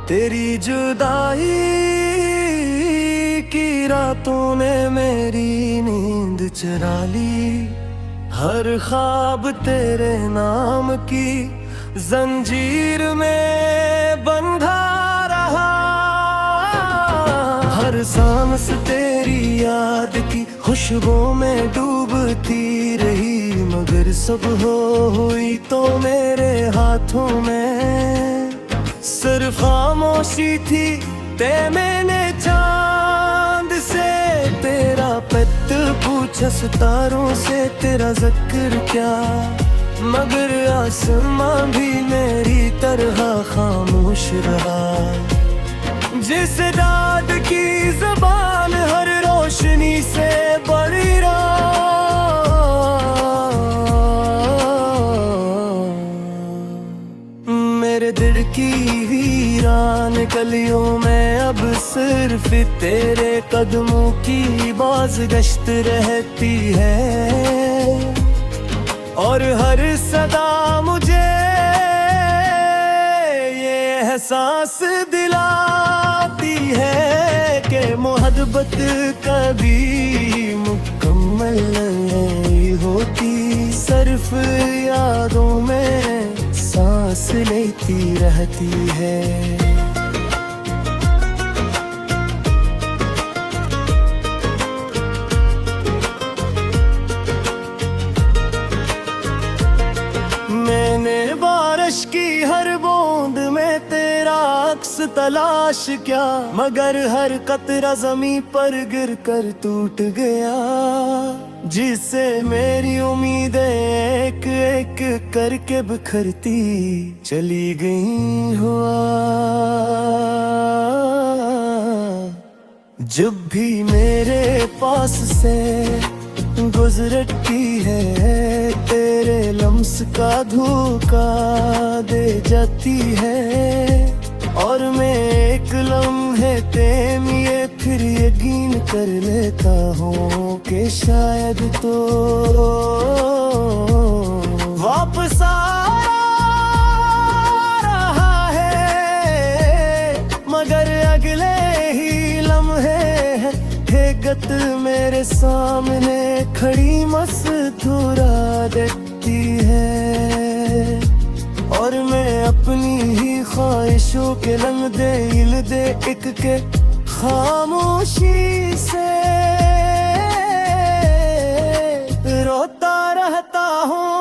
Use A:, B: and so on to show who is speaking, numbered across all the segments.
A: तेरी जुदाई की रातों ने मेरी नींद चुरा ली। हर ख्वाब तेरे नाम की जंजीर में बंधा रहा। हर सांस तेरी याद की खुशबू में डूबती रही। मगर सुबह हुई तो मेरे हाथों में सिर्फ खामोशी थी। ते मैंने चांद से तेरा पत पूछा, सितारों से तेरा जिक्र क्या। मगर आसमां भी मेरी तरह खामोश रहा। जिस रात की ज़बान हर रोशनी से बड़ी रहा। मेरे दिल की वीरान गलियों में अब सिर्फ तेरे कदमों की बाज़गश्त रहती है। और हर सदा मुझे ये एहसास दिलाती है कि मोहब्बत कभी मुकम्मल नहीं होती। सिर्फ यादों में सांस लेती रहती है। मैंने बारिश की हर बूंद में तेरा अक्स तलाश किया। मगर हर कतरा ज़मीं पर गिर कर टूट गया। जिससे मेरी उम्मीदें एक एक करके बिखरती चली गई हुआ। जब भी मेरे पास से गुजरती है तेरे लम्स का धोखा दे जाती है। और मैं एक लम्हे तेम ये फिर यकीन कर लेता हूँ कि शायद तो वापस आ रहा है। मगर अगले ही लम्हे हकीकत मेरे सामने खड़ी मस्तूरा देखती है। और मैं अपनी ही ख्वाहिशों के लम्हे हिल दे एक के खामोशी से रोता रहता हूँ।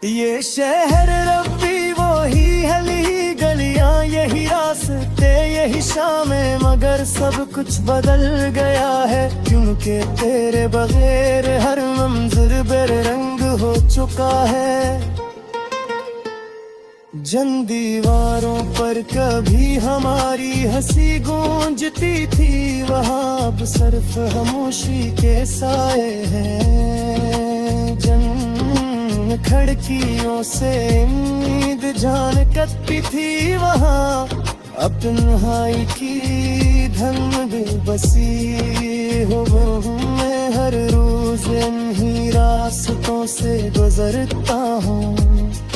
A: ये शहर रब्बी वही हली गलियां, यही रास्ते यही शामें। मगर सब कुछ बदल गया है क्योंकि तेरे बगैर हर मंजर बेरंग हो चुका है। जन दीवारों पर कभी हमारी हंसी गूंजती थी, वहाँ अब सिर्फ खामोशी के साए हैं। जन खिड़कियों से उम्मीद जान करती थी, वहाँ अब तन्हाई की धन बेबसी हो। मैं हर रोज इन्हीं रास्तों से गुजरता हूँ।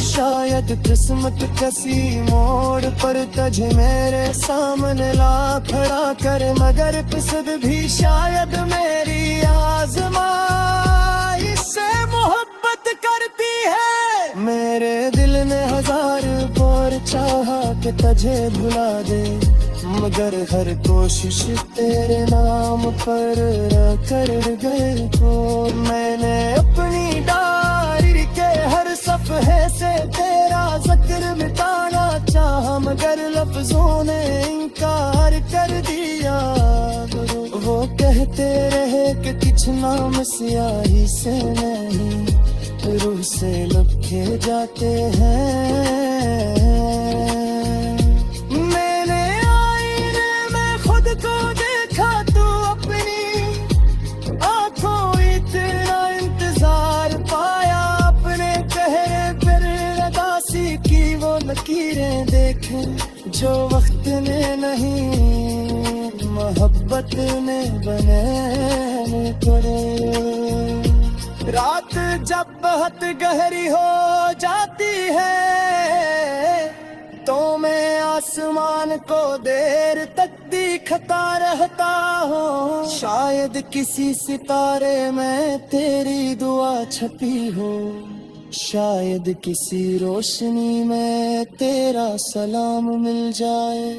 A: शायद किस्मत किसी मोड़ पर तुझे मेरे सामने ला खड़ा करे। मगर किस्मत भी शायद मेरी आज़माई से मोहब्बत करती है। मेरे दिल ने हजार बार चाहा कि तुझे भुला दे, मगर हर कोशिश तेरे नाम पर कर गए। तो मैंने अपनी डायरी के हर सफ़हे से तेरा जिक्र मिटाना चाहा, मगर लफ्जों ने इनकार कर दिया। वो कहते रहे कि कुछ नाम स्याही से नहीं, रूह से लिखे जाते हैं। मैंने आईने में खुद को देखा, तो अपनी आंखों इतना इंतजार पाया। अपने चेहरे पर उदासी की वो लकीरें देखें जो वक्त ने नहीं मोहब्बत ने बनाने पड़े। रात जब बहुत गहरी हो जाती है तो मैं आसमान को देर तक दिखता रहता हूँ। शायद किसी सितारे में तेरी दुआ छपी हो, शायद किसी रोशनी में तेरा सलाम मिल जाए।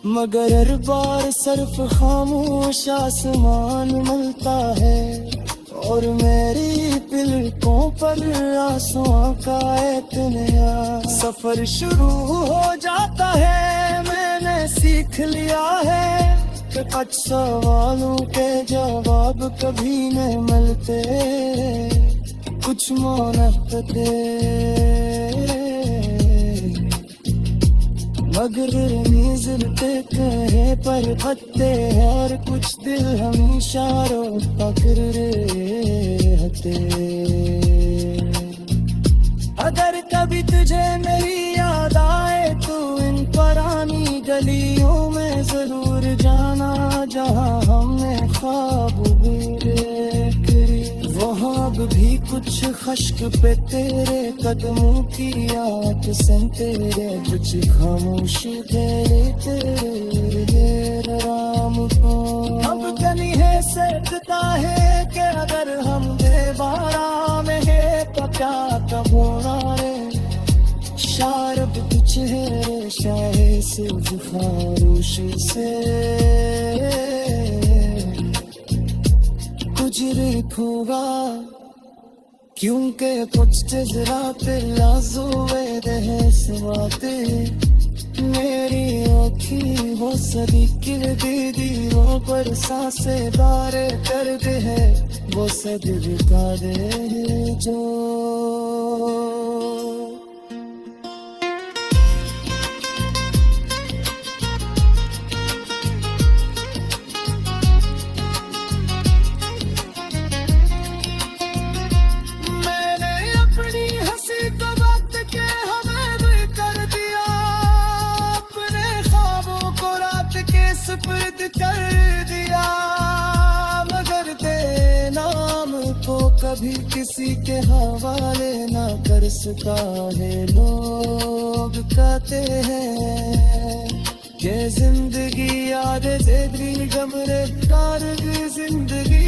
A: मगर हर बार सिर्फ खामोश आसमान मिलता है और मेरी पलकों पर आंसुओं का एक नया सफर शुरू हो जाता है। मैंने सीख लिया है कि कुछ सवालों के जवाब कभी नहीं मिलते, कुछ मोहब्बतें मगर नीज़लते कहे पर पत्ते और कुछ दिल हमेशा रो पकड़ रहते। अगर कभी तुझे मेरी याद आए तो इन पुरानी गलियों में जरूर जाना जहां हमने ख्वाब करे। वहाँ भी कुछ खश्क पे तेरे कदमों की याद सन, तेरे कुछ खामोश तेरे राम को अब कनी है सकता है कि अगर हम देवारा में है तो क्या कब होना रे। शारब कुछ है शाये सिर्फ खारोश से कुछ लिखूंगा क्योंकि कुछ जरा लाजुए दहस बातें मेरी आँखी वो सदी किल दीदियों पर सांसे बारे कर दे है वो सद बिता दे जो। सुपुर्द कर दिया मगर ते नाम को कभी किसी के हवाले ना कर सका है। लोग कहते हैं कि जिंदगी याद से गमरे कार जिंदगी